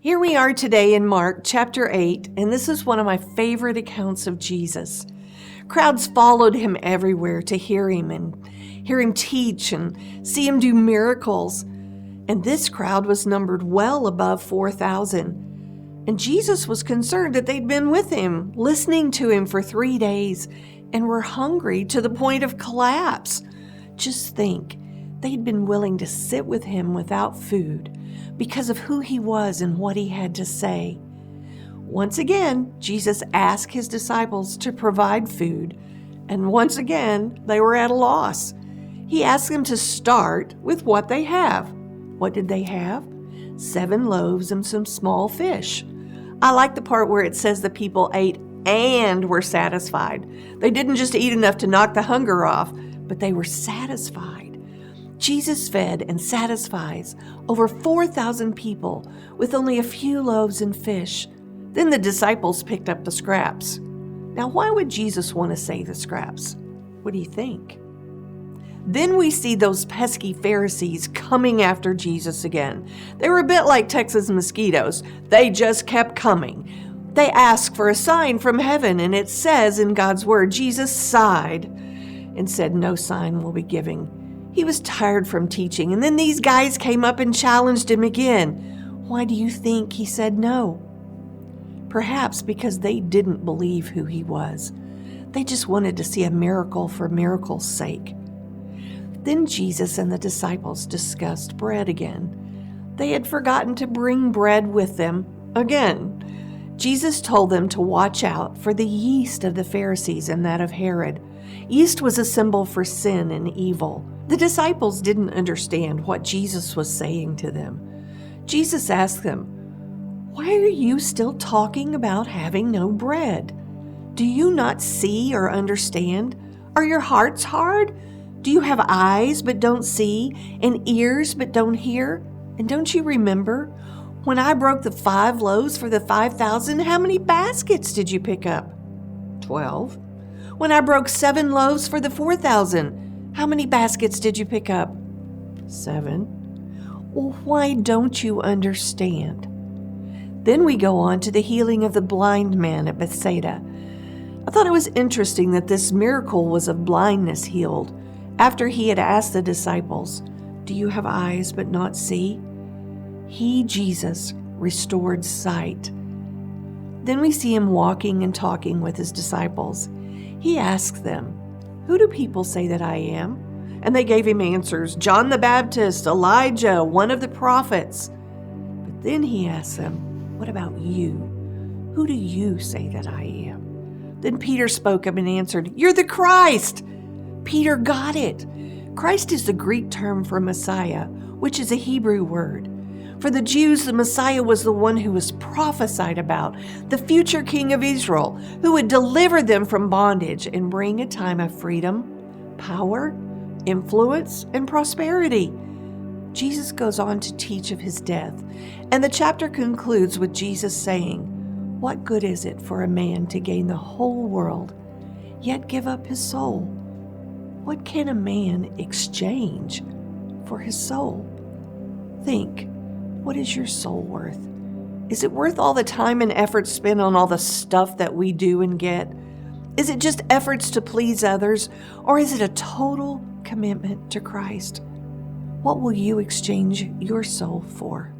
Here we are today in Mark chapter 8, and this is one of my favorite accounts of Jesus. Crowds followed him everywhere to hear him teach and see him do miracles. And this crowd was numbered well above 4,000. And Jesus was concerned that they'd been with him, listening to him for 3 days, and were hungry to the point of collapse. Just think, they'd been willing to sit with him without food because of who he was and what he had to say. Once again, Jesus asked his disciples to provide food, and once again, they were at a loss. He asked them to start with what they have. What did they have? 7 loaves and some small fish. I like the part where it says the people ate and were satisfied. They didn't just eat enough to knock the hunger off, but they were satisfied. Jesus fed and satisfies over 4,000 people with only a few loaves and fish. Then the disciples picked up the scraps. Now, why would Jesus want to save the scraps? What do you think? Then we see those pesky Pharisees coming after Jesus again. They were a bit like Texas mosquitoes. They just kept coming. They asked for a sign from heaven, and it says in God's word, Jesus sighed and said, "No sign will be given." He was tired from teaching, and then these guys came up and challenged him again. Why do you think he said no? Perhaps because they didn't believe who he was. They just wanted to see a miracle for miracle's sake. Then Jesus and the disciples discussed bread again. They had forgotten to bring bread with them again. Jesus told them to watch out for the yeast of the Pharisees and that of Herod. Yeast was a symbol for sin and evil. The disciples didn't understand what Jesus was saying to them. Jesus asked them, "Why are you still talking about having no bread? Do you not see or understand? Are your hearts hard? Do you have eyes but don't see, and ears but don't hear? And don't you remember? When I broke the 5 loaves for the 5,000, how many baskets did you pick up? 12. When I broke 7 loaves for the 4,000, how many baskets did you pick up? 7. Well, why don't you understand? Then we go on to the healing of the blind man at Bethsaida. I thought it was interesting that this miracle was of blindness healed. After he had asked the disciples, "Do you have eyes but not see?" He, Jesus, restored sight. Then we see him walking and talking with his disciples. He asked them, "Who do people say that I am?" And they gave him answers, John the Baptist, Elijah, one of the prophets. But then he asked them, "What about you? Who do you say that I am?" Then Peter spoke up and answered, "You're the Christ." Peter got it. Christ is the Greek term for Messiah, which is a Hebrew word. For the Jews, the Messiah was the one who was prophesied about, the future king of Israel, who would deliver them from bondage and bring a time of freedom, power, influence, and prosperity. Jesus goes on to teach of his death, and the chapter concludes with Jesus saying, "What good is it for a man to gain the whole world, yet give up his soul? What can a man exchange for his soul?" Think, what is your soul worth? Is it worth all the time and effort spent on all the stuff that we do and get? Is it just efforts to please others, or is it a total commitment to Christ? What will you exchange your soul for?